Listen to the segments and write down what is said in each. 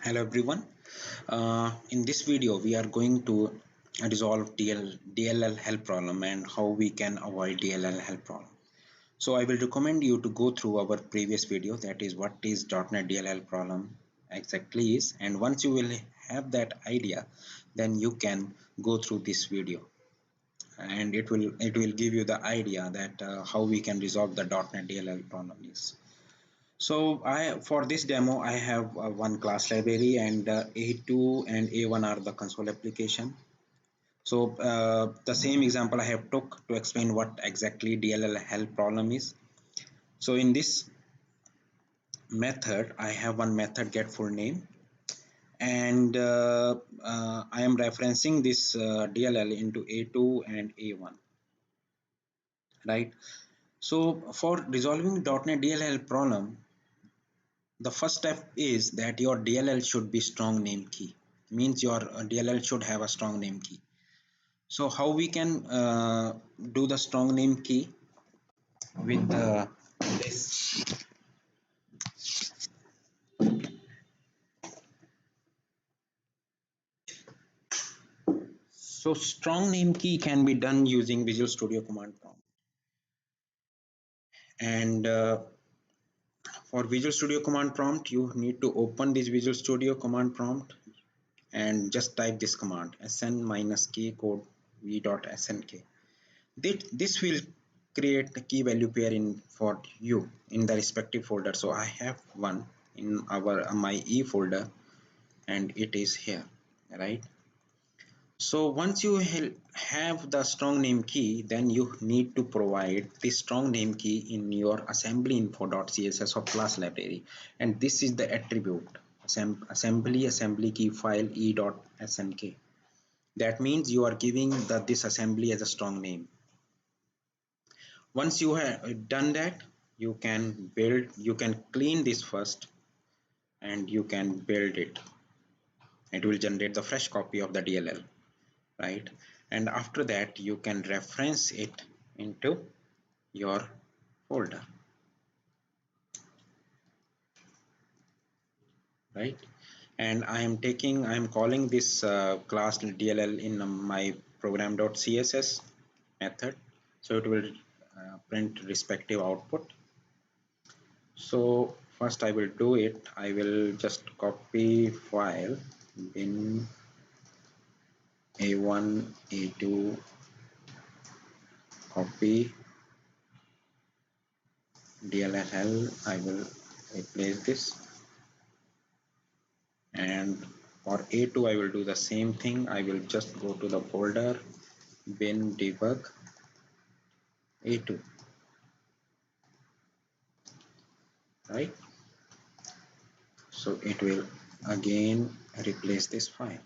Hello everyone. In this video we are going to resolve DLL help problem and how we can avoid DLL help problem. So I will recommend you to go through our previous video, that is what is .NET DLL problem exactly is, and once you will have that idea, then you can go through this video and it will give you the idea that how we can resolve the .NET DLL problem is. So for this demo I have one class library, and A2 and A1 are the console application. So the same example I have took to explain what exactly DLL help problem is. So in this method I have one method get full name, and I am referencing this DLL into A2 and A1, right? So for resolving .NET DLL problem, the first step is that your DLL should be strong name key, means your DLL should have a strong name key. So how we can do the strong name key with this? So strong name key can be done using Visual Studio command prompt, and for Visual Studio command prompt you need to open this Visual Studio command prompt and just type this command sn-k code v.snk. This will create the key value pair in for you in the respective folder. So I have one in my E folder, and it is here, right? So once you have the strong name key, then you need to provide the strong name key in your assembly info.css of class library, and this is the attribute assembly key file e.snk. That means you are giving this assembly as a strong name. Once you have done that, you can clean this first, and you can build it. It will generate the fresh copy of the DLL, right? And after that you can reference it into your folder, right? And I am calling this class DLL in my program.css method, so it will print respective output. So first I will do it. I will just copy file bin a1 a2, copy DLL. I will replace this, and for a2 I will do the same thing. I will just go to the folder bin debug a2, right? So it will again replace this file.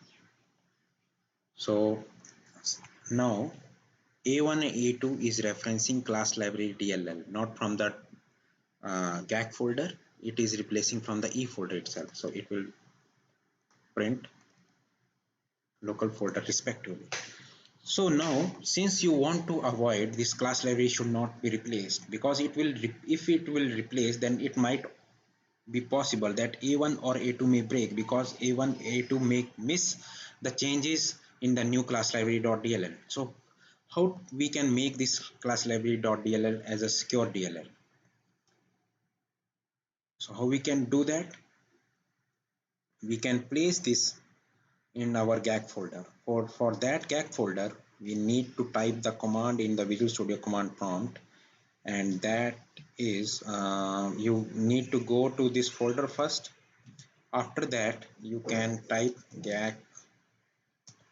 So now a1 and a2 is referencing class library DLL, not from the GAC folder. It is replacing from the E folder itself, so it will print local folder respectively. So now, since you want to avoid this class library should not be replaced, because it will if it will replace, then it might be possible that a1 or a2 may break, because a1 a2 may miss the changes in the new class library.dll. So how we can make this class library.dll as a secure DLL? So how we can do that? We can place this in our GAC folder. For that GAC folder, we need to type the command in the Visual Studio command prompt, and that is you need to go to this folder first. After that, you can type GAC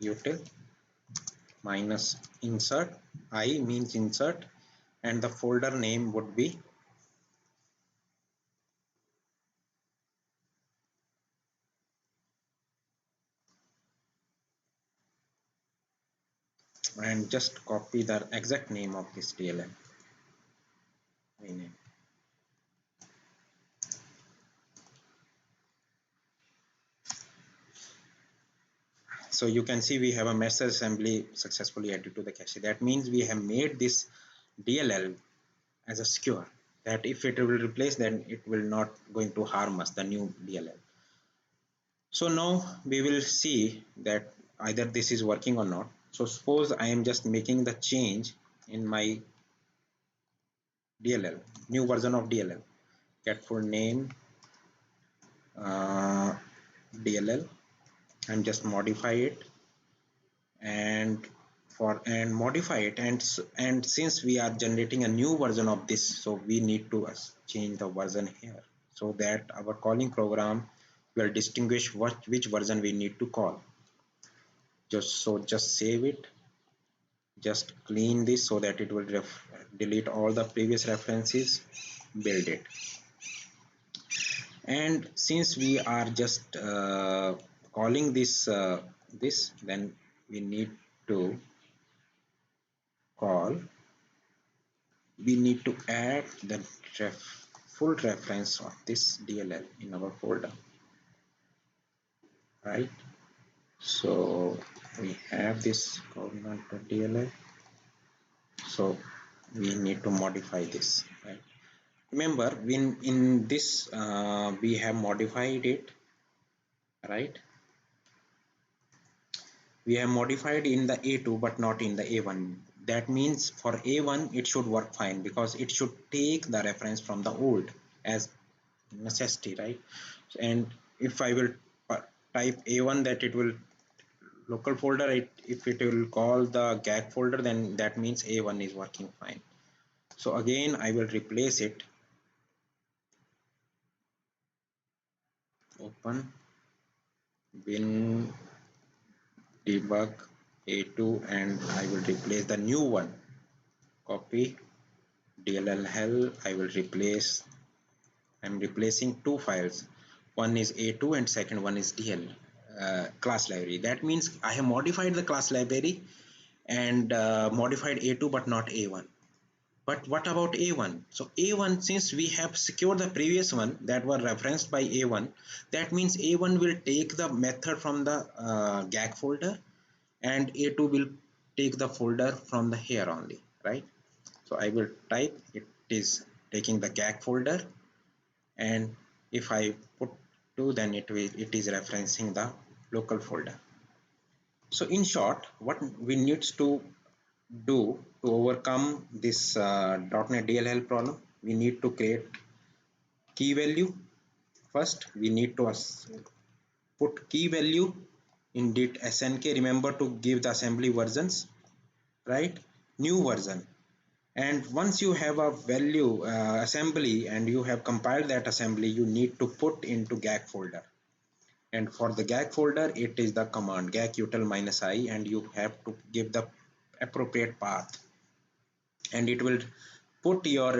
util minus insert. I means insert, and the folder name would be and just copy the exact name of this DLL. Rename. So you can see we have a message assembly successfully added to the cache. That means we have made this DLL as a secure, that if it will replace, then it will not going to harm us, the new DLL. So now we will see that either this is working or not. So suppose I am just making the change in my DLL, new version of DLL, get full name uh, DLL, and just modify it and modify it, and since we are generating a new version of this, so we need to change the version here so that our calling program will distinguish which version we need to call. Just save it, just clean this so that it will delete all the previous references, build it. And since we are just calling this, then we need to call, we need to add the full reference of this DLL in our folder, right? So we have this coordinate.dll, so we need to modify this, right? Remember, when in this we have modified it, right? We have modified in the A2 but not in the A1. That means for A1 it should work fine because it should take the reference from the old as necessity, right? And if I will type A1, that it will local folder, if it will call the gag folder, then that means A1 is working fine. So again I will replace it, open bin debug A2, and I will replace the new one, copy DLL hell, I will replace, I'm replacing two files, one is A2 and second one is DL class library. That means I have modified the class library and modified A2 but not A1. But what about A1? So A1, since we have secured the previous one that were referenced by A1, that means A1 will take the method from the gag folder and A2 will take the folder from the here only, right? So I will type it is taking the gag folder, and if I put 2, then it is referencing the local folder. So in short, what we need to do to overcome this .NET DLL problem, we need to create key value. First we need to put key value in dit snk, remember to give the assembly versions, right? New version. And once you have a value assembly and you have compiled that assembly, you need to put into gag folder, and for the gag folder it is the command gag util -i, and you have to give the appropriate path, and it will put your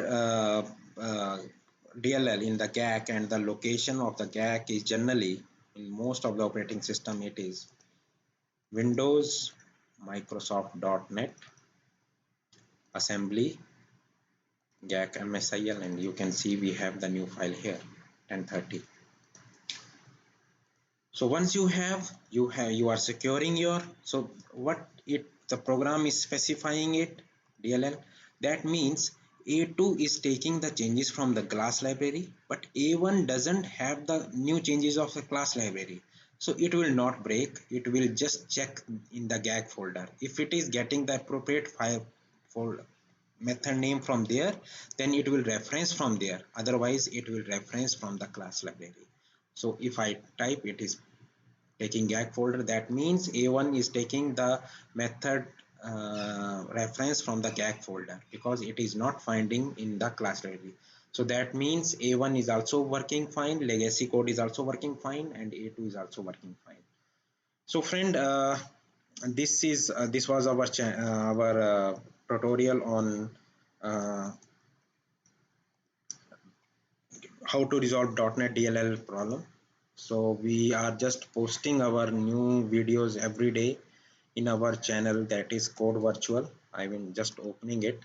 DLL in the gag, and the location of the gag is generally in most of the operating system it is Windows, Microsoft.NET, assembly, gag msil, and you can see we have the new file here 1030. So once you are securing your, so what it the program is specifying it DLL, that means A2 is taking the changes from the class library, but A1 doesn't have the new changes of the class library, so it will not break, it will just check in the gag folder. If it is getting the appropriate file folder method name from there, then it will reference from there, otherwise it will reference from the class library. So if I type it is taking gag folder, that means A1 is taking the method reference from the gag folder because it is not finding in the class library. So that means A1 is also working fine, legacy code is also working fine, and A2 is also working fine. So friend, this was our tutorial on uh, how to resolve .NET DLL problem. So we are just posting our new videos every day in our channel, that is Code Virtual. I am just opening it.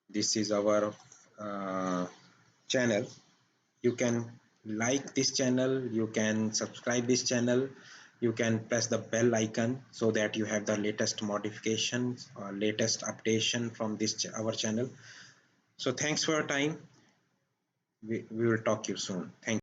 This is our channel. You can like this channel, you can subscribe this channel, you can press the bell icon so that you have the latest modifications or latest updation from this our channel. So thanks for your time. We will talk to you soon. Thank you.